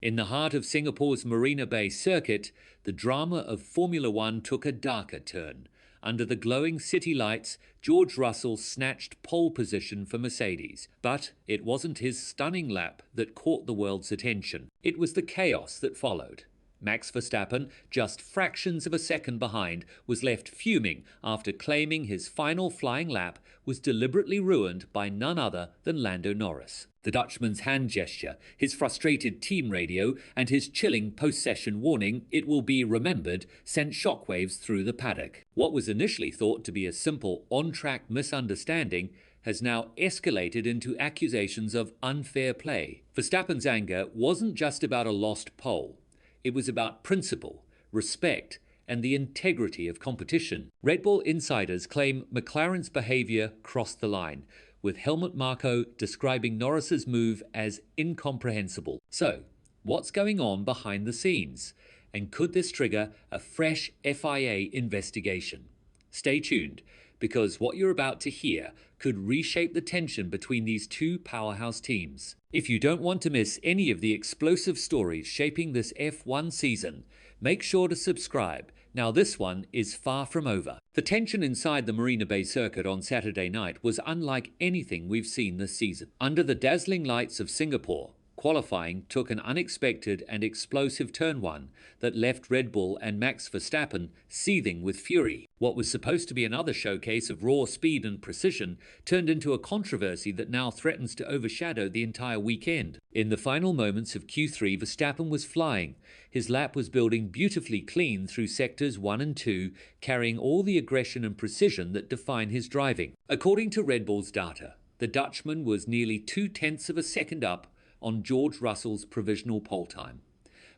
In the heart of Singapore's Marina Bay circuit, the drama of Formula One took a darker turn. Under the glowing city lights, George Russell snatched pole position for Mercedes. But it wasn't his stunning lap that caught the world's attention. It was the chaos that followed. Max Verstappen, just fractions of a second behind, was left fuming after claiming his final flying lap was deliberately ruined by none other than Lando Norris. The Dutchman's hand gesture, his frustrated team radio, and his chilling post-session warning, "It will be remembered," sent shockwaves through the paddock. What was initially thought to be a simple on-track misunderstanding has now escalated into accusations of unfair play. Verstappen's anger wasn't just about a lost pole. It was about principle, respect, and the integrity of competition. Red Bull insiders claim McLaren's behaviour crossed the line, with Helmut Marko describing Norris's move as incomprehensible. So, what's going on behind the scenes? And could this trigger a fresh FIA investigation? Stay tuned, because what you're about to hear could reshape the tension between these two powerhouse teams. If you don't want to miss any of the explosive stories shaping this F1 season, make sure to subscribe. Now this one is far from over. The tension inside the Marina Bay circuit on Saturday night was unlike anything we've seen this season. Under the dazzling lights of Singapore, qualifying took an unexpected and explosive turn one that left Red Bull and Max Verstappen seething with fury. What was supposed to be another showcase of raw speed and precision turned into a controversy that now threatens to overshadow the entire weekend. In the final moments of Q3, Verstappen was flying. His lap was building beautifully clean through sectors 1 and 2, carrying all the aggression and precision that define his driving. According to Red Bull's data, the Dutchman was nearly 0.2 of a second up on George Russell's provisional pole time.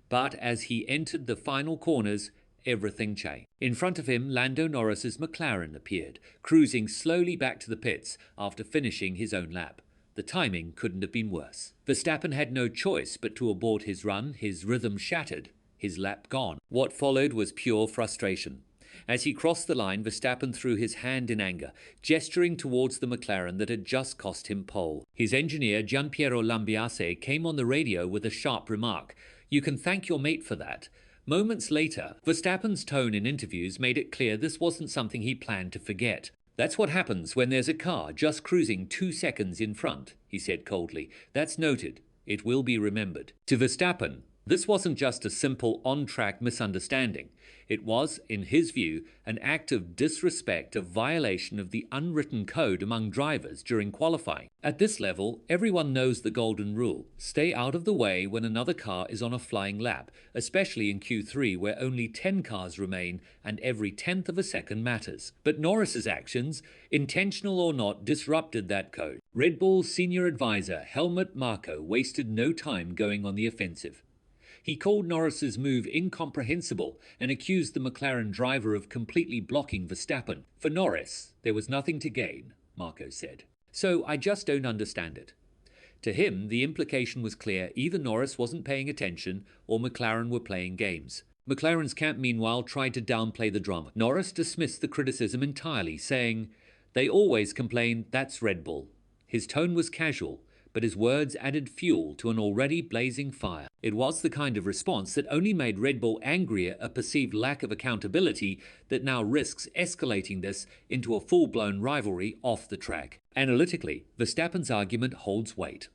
But as he entered the final corners, everything changed. In front of him, Lando Norris's McLaren appeared, cruising slowly back to the pits after finishing his own lap. The timing couldn't have been worse. Verstappen had no choice but to abort his run, his rhythm shattered, his lap gone. What followed was pure frustration. As he crossed the line, Verstappen threw his hand in anger, gesturing towards the McLaren that had just cost him pole. His engineer, Gianpiero Lambiase, came on the radio with a sharp remark. "You can thank your mate for that." Moments later, Verstappen's tone in interviews made it clear this wasn't something he planned to forget. "That's what happens when there's a car just cruising 2 seconds in front," he said coldly. "That's noted. It will be remembered." To Verstappen, this wasn't just a simple on-track misunderstanding. It was, in his view, an act of disrespect, a violation of the unwritten code among drivers during qualifying. At this level, everyone knows the golden rule. Stay out of the way when another car is on a flying lap, especially in Q3 where only 10 cars remain and every 10th of a second matters. But Norris's actions, intentional or not, disrupted that code. Red Bull's senior advisor, Helmut Marko, wasted no time going on the offensive. He called Norris's move incomprehensible and accused the McLaren driver of completely blocking Verstappen. For Norris, there was nothing to gain, Marko said. "So I just don't understand it." To him, the implication was clear. Either Norris wasn't paying attention or McLaren were playing games. McLaren's camp, meanwhile, tried to downplay the drama. Norris dismissed the criticism entirely, saying, "They always complain, that's Red Bull." His tone was casual, but his words added fuel to an already blazing fire. It was the kind of response that only made Red Bull angrier, a perceived lack of accountability that now risks escalating this into a full-blown rivalry off the track. Analytically, Verstappen's argument holds weight.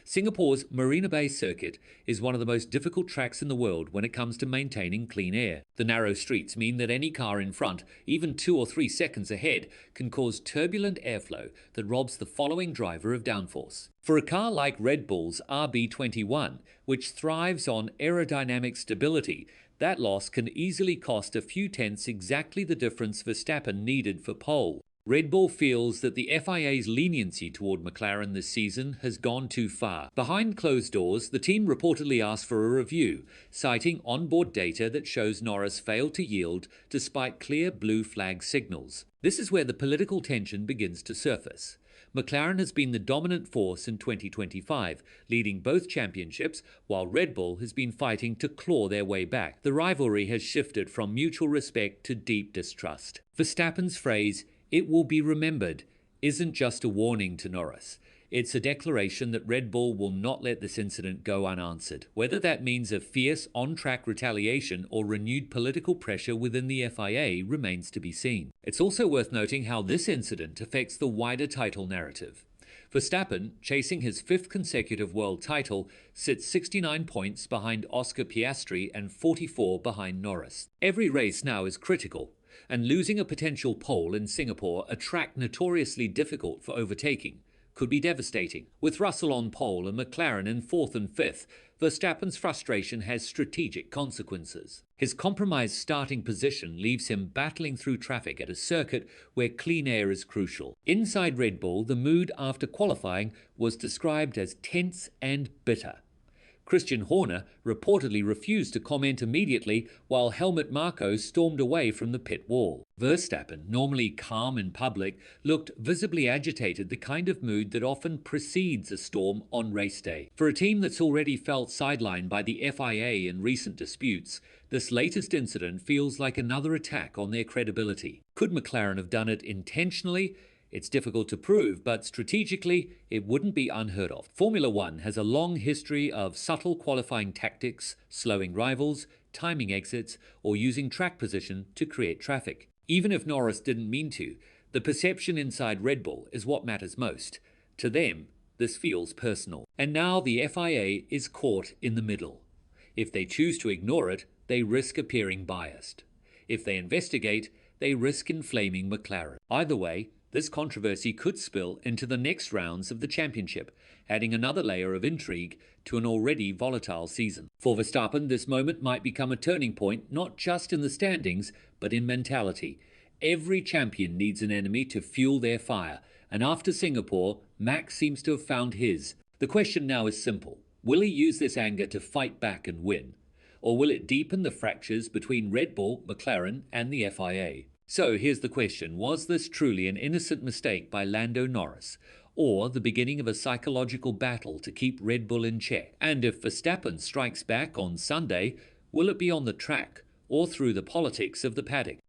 Singapore's Marina Bay circuit is one of the most difficult tracks in the world when it comes to maintaining clean air. The narrow streets mean that any car in front, even 2 or 3 seconds ahead, can cause turbulent airflow that robs the following driver of downforce. For a car like Red Bull's RB21, which thrives on aerodynamic stability, that loss can easily cost a few tenths, exactly the difference Verstappen needed for pole. Red Bull feels that the FIA's leniency toward McLaren this season has gone too far. Behind closed doors, the team reportedly asked for a review, citing onboard data that shows Norris failed to yield despite clear blue flag signals. This is where the political tension begins to surface. McLaren has been the dominant force in 2025, leading both championships, while Red Bull has been fighting to claw their way back. The rivalry has shifted from mutual respect to deep distrust. Verstappen's phrase, "It will be remembered," isn't just a warning to Norris. It's a declaration that Red Bull will not let this incident go unanswered. Whether that means a fierce on-track retaliation or renewed political pressure within the FIA remains to be seen. It's also worth noting how this incident affects the wider title narrative. Verstappen, chasing his 5th consecutive world title, sits 69 points behind Oscar Piastri and 44 behind Norris. Every race now is critical, and losing a potential pole in Singapore, a track notoriously difficult for overtaking, could be devastating. With Russell on pole and McLaren in 4th and 5th, Verstappen's frustration has strategic consequences. His compromised starting position leaves him battling through traffic at a circuit where clean air is crucial. Inside Red Bull, the mood after qualifying was described as tense and bitter. Christian Horner reportedly refused to comment immediately while Helmut Marko stormed away from the pit wall. Verstappen, normally calm in public, looked visibly agitated, the kind of mood that often precedes a storm on race day. For a team that's already felt sidelined by the FIA in recent disputes, this latest incident feels like another attack on their credibility. Could McLaren have done it intentionally? It's difficult to prove, but strategically, it wouldn't be unheard of. Formula One has a long history of subtle qualifying tactics, slowing rivals, timing exits, or using track position to create traffic. Even if Norris didn't mean to, the perception inside Red Bull is what matters most. To them, this feels personal. And now the FIA is caught in the middle. If they choose to ignore it, they risk appearing biased. If they investigate, they risk inflaming McLaren. Either way, this controversy could spill into the next rounds of the championship, adding another layer of intrigue to an already volatile season. For Verstappen, this moment might become a turning point, not just in the standings, but in mentality. Every champion needs an enemy to fuel their fire, and after Singapore, Max seems to have found his. The question now is simple. Will he use this anger to fight back and win? Or will it deepen the fractures between Red Bull, McLaren, and the FIA? So here's the question. Was this truly an innocent mistake by Lando Norris, or the beginning of a psychological battle to keep Red Bull in check? And if Verstappen strikes back on Sunday, will it be on the track or through the politics of the paddock?